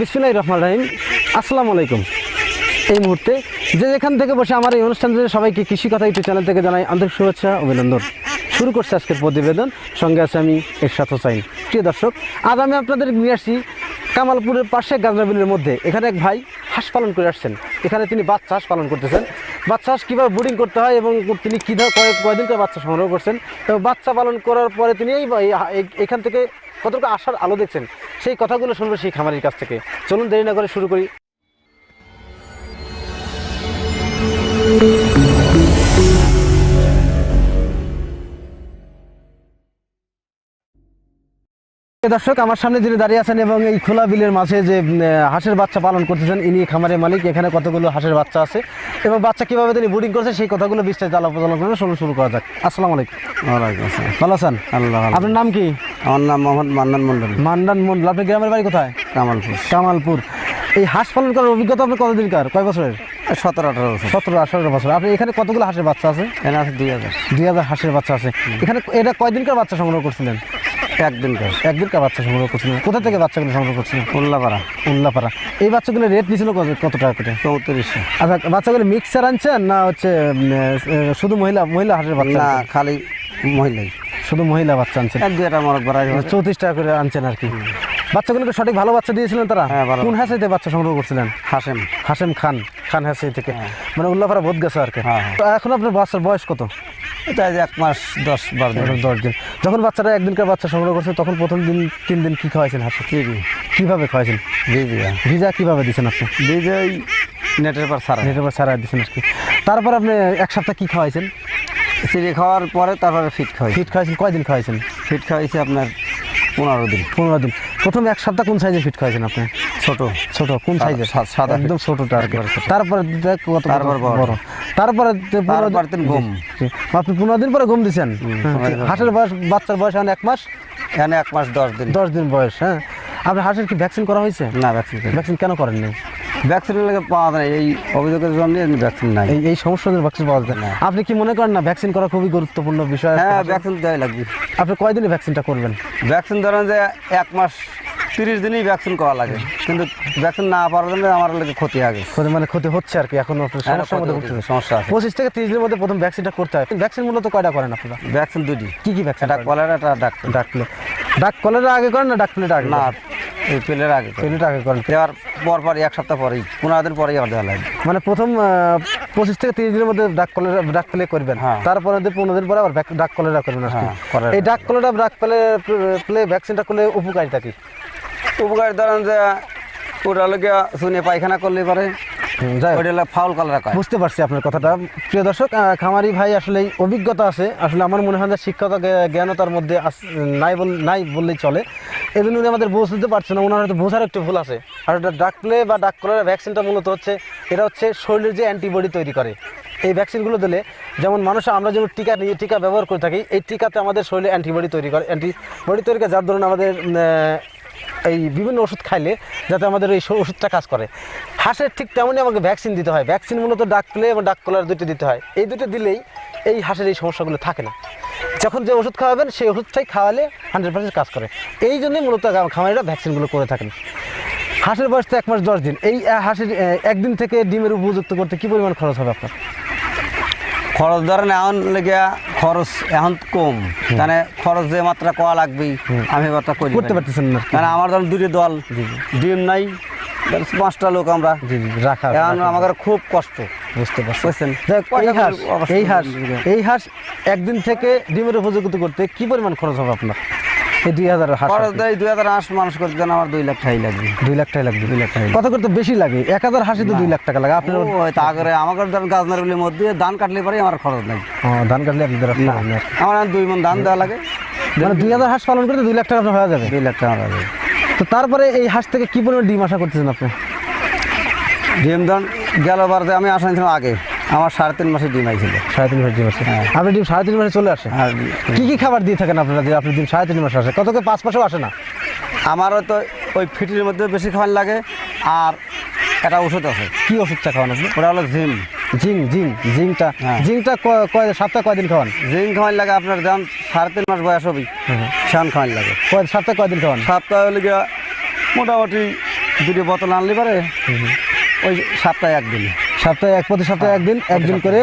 বিসমিল্লাহির রহমানির রহিম। আসসালামু আলাইকুম। এই মুহূর্তে যেখান থেকে বসে আমার এই অনুষ্ঠান সবাইকে কৃষি কথা ইউটিউব চ্যানেল থেকে জানাই আন্তরিক শুভেচ্ছা অভিনন্দন। শুরু করছে আজকের প্রতিবেদন, সঙ্গে আছে আমি এরশাদ হোসাইন। প্রিয় দর্শক, আজ আমি আপনাদের নিয়ে আসছি কামালপুরের পাশে গাজনাবিলের মধ্যে। এখানে এক ভাই হাঁস পালন করে আসছেন। এখানে তিনি বাচ্চা হাঁস পালন করতেছেন। বাচ্চা হাঁস কীভাবে ব্রিডিং করতে হয় এবং তিনি কয়দিনকার বাচ্চা সংগ্রহ করছেন এবং বাচ্চা পালন করার পরে তিনি এখান থেকে কতটুকু আশার আলো দেখছেন, সেই কথাগুলো শুনবো সেই খামারির কাছ থেকে। চলুন দেরি না করে শুরু করি। দর্শক, আমার সামনে যিনি দাঁড়িয়ে আছেন এবং এই খোলা বিলের মাঝে যে হাঁসের বাচ্চা পালন করতেছেন, ইনি খামারের মালিক। এখানে কতগুলো হাঁসের বাচ্চা আছে এবং বাচ্চা কীভাবে তিনি ব্রিডিং করছে সেই কথাগুলো বিস্তারিত আলাপ আলোচনা করে শুরু করা যাক। আসসালামু আলাইকুম। ওয়ালাইকুম আসসালাম। ভালো আছেন? আল্লাহ। আপনার নাম কি? আমার নাম মোহাম্মদ মান্নান মন্ডল। মান্নান মন্ডল। আপনার গ্রামের বাড়ি কোথায়? কামালপুর। কামালপুর। এই হাঁস পালন করার অভিজ্ঞতা আপনার কতদিনকার, কয় বছরের? 17-18 বছর। 17-18 বছর। আপনি এখানে কতগুলো হাঁসের বাচ্চা আছে? এখানে আছে 2000। 2000 হাঁসের বাচ্চা আছে এখানে। এটা কয়দিনকার বাচ্চা সংগ্রহ করছিলেন? একদিনকার। একদিনকার বাচ্চা সংগ্রহ করছিলেন। কোথা থেকে বাচ্চাগুলো সংগ্রহ করছিলেন? উল্লাপাড়া। উল্লাপাড়া। এই বাচ্চাগুলো রেট নিয়েছিল কত টাকা করে? 3400। আচ্ছা, বাচ্চাগুলো মিক্সার আনছেন না হচ্ছে শুধু মহিলা হাঁসের বাচ্চা? না, খালি মহিলাই। শুধু মহিলা বাচ্চা আনছেন। 1-2টা মরক বাড়াই 34 টাকা করে আনছেন আর কি। বাচ্চাগুলোকে সঠিক ভালো বাচ্চা দিয়েছিলেন তারা? হ্যাঁ, ভালো। কোন হাঁসিতে বাচ্চা সংগ্রহ করছিলেন? হাসেম খান হাঁসি থেকে। মানে উল্লাপাড়া বোধ গেছে আর কি। তো এখন আপনার বাচ্চার বয়স কত? এটা 1 মাস 10-12 দিন। 10 দিন। যখন বাচ্চারা একদিনকার বাচ্চা সংগ্রহ করছে তখন প্রথম দিন 3 দিন কী খাওয়াইছেন হাঁসে? কীভাবে খাওয়াইছেন? ভিজা কীভাবে দিচ্ছেন আপনি? ওই নেটের পর ছাড়া দিচ্ছেন আর কি। তারপর আপনি এক সপ্তাহ কী খাওয়াইছেন? চিড়ি খাওয়ার পরে তারপরে ফিট খাওয়াইছেন। কয়দিন খাওয়াইছেন? ফিট খাওয়াইছে আপনার 15 দিন। 15 দিন। প্রথম এক সপ্তাহ কোন সাইজের ফিট খাওয়াইছেন আপনি? ছোট কোন সাইজের? সাদা, একদম ছোটটা আর কি। তারপরে বড়। তারপরে 15 দিন গম। আপনি 15 দিন পরে গম দিচ্ছেন। হাঁসের বয়স, বাচ্চার বয়স এখন 1 মাস। এখানে 1 মাস 10 দিন বয়স। হ্যাঁ, আপনার হাঁসের কি ভ্যাকসিন করা হয়েছে? না, ভ্যাকসিন কেন করেননি? ভ্যাকসিন লাগে পাওয়া যায় এই অভিযোগের জন্য ভ্যাকসিন নাই। এই সমস্যাদের ভ্যাকসিন পাওয়া যায় না। আপনি কি মনে করেন না ভ্যাকসিন করা খুবই গুরুত্বপূর্ণ বিষয়? হ্যাঁ, ভ্যাকসিন দেওয়াই লাগবে। আপনি কয়দিনে ভ্যাকসিনটা করবেন? ভ্যাকসিন ধরেন যে 1 মাস 30 দিনই ভ্যাকসিন করা লাগে, কিন্তু ভ্যাকসিন না পাওয়ার জন্য আমার লাগে ক্ষতি আগে। মানে ক্ষতি হচ্ছে আর কি। এখন সমস্যার মধ্যে ভুগতেছে। সমস্যা আছে। 25 থেকে 30 দিনের মধ্যে প্রথম ভ্যাকসিনটা করতে হয়। ভ্যাকসিন মূলত কয়টা করেন আপনারা? ভ্যাকসিন 2টি। কি ভ্যাকসিন? এটা কলেরা, এটা ডাক কলেরা আগে করেন না ডাক প্লেটের আগে? না, এই প্লেটের আগে করেন। দেওয়ার পর 1 সপ্তাহ পরেই, 15 দিন পরেই আবার দেওয়া লাগে। মানে প্রথম 25 থেকে 30 দিনের মধ্যে ডাক প্লে করবেন। তারপরে 15 দিন পরে আবার ডাক কলেরা করবেন। এই ডাক কলেরা প্লে ভ্যাকসিনটা করলে উপকারিতা কি? উপকার ধরেন যে ওটা লোকে শুনে পায়খানা করলে পারে, ফাউল কালার। বুঝতে পারছি আপনার কথাটা। প্রিয় দর্শক, খামারি ভাই আসলে অভিজ্ঞতা আছে। আসলে আমার মনে হয় যে শিক্ষাগত জ্ঞানতার মধ্যে নাই বললেই চলে। এই জন্য উনি আমাদের বুঝতে পারছে না। ওনার হয়তো বোঝার একটু ভুল আছে। আর এটা ডাক প্লে বা ডাক কলেরা ভ্যাকসিনটা মূলত হচ্ছে, এটা হচ্ছে শরীরের যে অ্যান্টিবডি তৈরি করে। এই ভ্যাকসিনগুলো দিলে যেমন আমরা যেমন টিকা ব্যবহার করে থাকি, এই টিকাতে আমাদের শরীরে অ্যান্টিবডি তৈরি করে। যার ধরুন আমাদের এই বিভিন্ন ওষুধ খাইলে যাতে আমাদের এই ওষুধটা কাজ করে। হাঁসের ঠিক তেমনই আমাকে ভ্যাকসিন দিতে হয়। ভ্যাকসিন মূলত ডাক প্লে এবং ডাক কলার 2টি দিতে হয়। এই 2টি দিলেই এই হাঁসের এই সমস্যাগুলো থাকে না। যখন যে ওষুধ খাওয়াবেন সেই ওষুধটাই খাওয়ালে 100% কাজ করে। এই জন্যই মূলত খামারিরা ভ্যাকসিনগুলো করে থাকেন। হাঁসের বয়স তো 1 মাস 10 দিন। এই হাঁসের একদিন থেকে ডিমের উপযুক্ত করতে কী পরিমাণ খরচ হবে আপনার? খরচ ধরেন এখন লেগে খরচ এখন কম, মানে খরচ যে মাত্রা করা লাগবেই আমি করতে পারতেছেন না। মানে আমার ধরেন 2টি দল, ডিম নাই, 5টা লোক আমরা রাখা, এখন আমাদের খুব কষ্ট। বুঝতে পারছেন? এই হাঁস একদিন থেকে ডিমের উপযুক্ত করতে কি পরিমাণ খরচ হবে আপনার? এই 2000 হাঁস খরচ দেয় 2000 হাঁস মানুষ করতে যেন আমার 2 লাখ টাকাই লাগবে। 2 লাখ টাকা লাগবে। 2 লাখ টাকা কত করতে বেশি লাগে? 1000 হাঁসে তো 2 লাখ টাকা লাগে। আপনার তা করে আমাকে ধরেন গাজনারগুলির মধ্যে ধান কাটলে পরে আমার খরচ নাই। ধান কাটলে আপনাদের আমার 2 মণ ধান দেওয়া লাগে। মানে 2000 হাঁস পালন করতে 2 লাখ টাকা হয়ে যাবে। 2 লাখ টাকা হয়ে যাবে। তো তারপরে এই হাঁস থেকে কি পরিমাণ ডিম আশা করতেছেন আপনি? ডিম ধরেন গেলবার যে আমি আসা নিয়েছিলাম আগে, আমার 3.5 মাসে ডিম আইছিল। 3.5 মাস ডিম আসে? আপনি ডিম 3.5 মাসে চলে আসে? কি খাবার দিয়ে থাকেন আপনারা যে আপনি ডিম 3.5 মাসে আসে? কতকে 5 মাসেও আসে না? আমারও তো ওই ফিটির মধ্যে বেশি খাবার লাগে। আর একটা ওষুধ আছে। কি ওষুধটা খাওয়ান আপনি? ওটা হলো জিঙ্কটা সপ্তাহে কয়দিন খাওয়ান? জিঙ্ক খাওয়ান লাগে আপনার যেমন 3.5 মাস বয়স হবে সেখান খাওয়ান লাগে। সপ্তাহে কয়দিন খাওয়ান? সপ্তাহে হলে গিয়া মোটামুটি দুটো বোতল আনলে পারে ওই সপ্তাহে একদিন প্রতি সপ্তাহে একদিন করে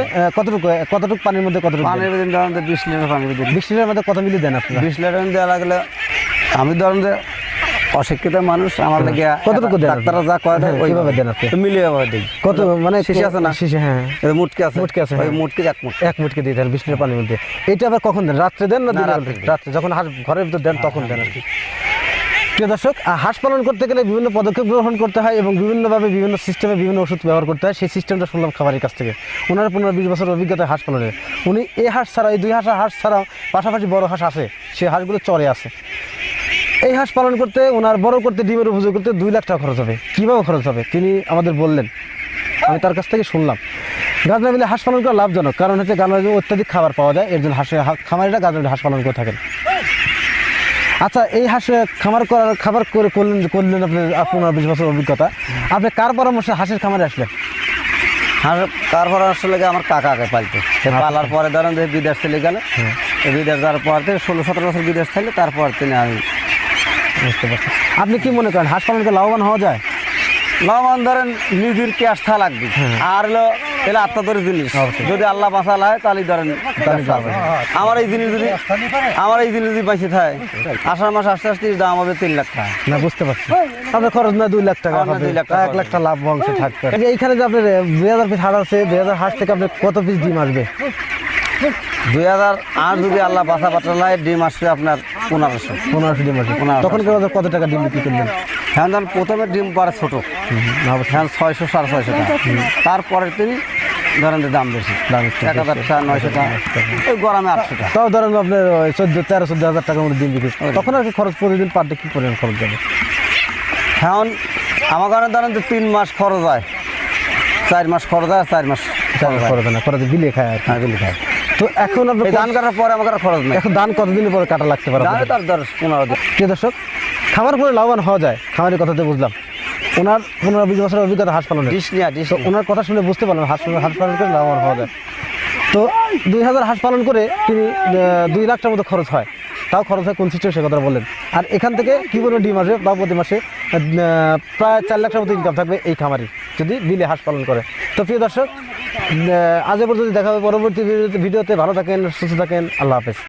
কতটুকু পানির মধ্যে কতটুকু পানির দিন ধরেন 20 লিটার পানির দিন 20 লিটারের মধ্যে কত মিলি দেন আপনি 20 লিটার দেওয়া লাগলে আমি ধরেন যে অশিক্ষিত মানুষ আমার লাগে কতটুকু দেন ডাক্তাররা যা কয় দেয় কিভাবে দেন আপনি মিলিয়ে দেয় কত মানে শিশি আছে না শিশি হ্যাঁ এটা মুটকি আছে মুটকি আছে, ওই হ্যাঁ। মুটকি এক মুটকি এক মুটকে দিয়ে দেন 20 লিটার পানির মধ্যে। এটা আবার কখন দেন, রাত্রে দেন না দিনে রাত্রে দিই। রাত্রে যখন হাঁস ঘরের ভিতর দেন তখন দেন আর কি। প্রিয় দর্শক, হাঁস পালন করতে গেলে বিভিন্ন পদক্ষেপ গ্রহণ করতে হয় এবং বিভিন্নভাবে বিভিন্ন সিস্টেমে বিভিন্ন ওষুধ ব্যবহার করতে হয়। সেই সিস্টেমটা শুনলাম খামারের কাছ থেকে। ওনার 15-20 বছর অভিজ্ঞতা হাঁস পালনের। উনি এই হাঁস ছাড়া, এই 2 হাঁস ছাড়াও পাশাপাশি বড় হাঁস আছে, সেই হাঁসগুলো চরে আছে। এই হাঁস পালন করতে, ওনার বড় করতে, ডিমের উপযোগ করতে 2 লাখ টাকা খরচ হবে। কীভাবে খরচ হবে তিনি আমাদের বললেন, আমি তার কাছ থেকে শুনলাম। গাজনাবিলে হাঁস পালন করা লাভজনক, কারণ হচ্ছে গাজনাবিলে অত্যাধিক খাবার পাওয়া যায়, এর জন্য খামারিরা গাজনাবিলে হাঁস পালন করে থাকেন। আচ্ছা, এই হাঁস খাবার করলেন আপনি 15-20 বছর অভিজ্ঞতা, আপনি কার পরামর্শে হাঁসের খামারে আসলেন? আর তারপর আসলে আমার কাকাকে পালতো পালার পরে ধরেন যে বিদেশ চলে গেল, বিদেশ যাওয়ার পর থেকে 16-17 বছর বিদেশ থাকলে তারপর তিনি আমি বুঝতে পারছি। আপনি কি মনে করেন হাঁস পালনকে লাভবান হওয়া যায়? লাভবান ধরেন নিজের ক্যাশ থা লাগবে আর হলো এলে আত্মাদরি জিনিস, যদি আল্লাহ বাঁচাল হয় তাহলে ধরেন আমার এই জিনিস যদি বেঁচে থাকে আষাঢ় মাস আস্তে আস্তে দাম হবে 3 লাখ টাকা। না, বুঝতে পারছি। আপনার খরচ না 2 লাখ টাকা আমার হবে, 2 লাখ টাকা 1 লাখ টাকা লাভ অংশ থাকবে। এই যে এইখানে যে আপনার 2000 পিস হাঁস আছে, 2000 হাঁস থেকে আপনি কত পিস ডিম আসবে? 2000 আর যদি আল্লাহ বাঁচা পাঠালায় ডিম আসবে আপনার 1500 ডিম আসবে। 1500 তখন কত টাকা ডিম বিক্রি করলেন? হ্যাঁ ধরেন প্রথমে ডিম পারে ছোটো, হ্যাঁ 600-650 টাকা, তারপরে তিনি ধরেন যে দাম বেশি, দাম একটু 1000 টাকা 900 টাকা, ওই গরমে 800 টাকা। তাও ধরেন আপনার 14 হাজার টাকার মধ্যে ডিম বিক্রি, তখন আর কি খরচ প্রতিদিন পার ডে কি পরিমাণ খরচ যাবে? এখন আমার কারণে ধরেন যে 3 মাস খরচ হয়, 4 মাস খরচ হয়, 4 মাস খরচ না, খরচ বিলে খায় আর কি। হ্যাঁ বিলি খায়। তো এখন আপনি এই ধান কাটার পরে আমার খরচ নেই, এখন ধান কতদিনের পরে কাটা লাগতে পারে? ধানে তার 10-15 দিন। প্রিয় দর্শক, খামার করে লাভবান হওয়া যায়, খামারের কথাতে বুঝলাম। ওনার 15-20 বছরের অভিজ্ঞতা হাঁস পালনের, তো ওনার কথা শুনে বুঝতে পারলাম হাঁস পালন করে লাভবান হওয়া যায়। তো 2000 হাঁস পালন করে তিনি 2 লাখ টাকার মতো খরচ হয়, তাও খরচ হয় কোন সিস্টেম সে কথা বললেন। আর এখান থেকে কী পরিমাণ ডিম আসবে, তাও প্রতি মাসে প্রায় 4 লাখ টাকার মতো ইনকাম থাকবে এই খামারি যদি বিলে হাঁস পালন করে। তো প্রিয় দর্শক, আজ এ পর্যন্ত দেখা হবে পরবর্তী ভিডিওতে। ভালো থাকেন, সুস্থ থাকেন, আল্লাহ হাফেজ।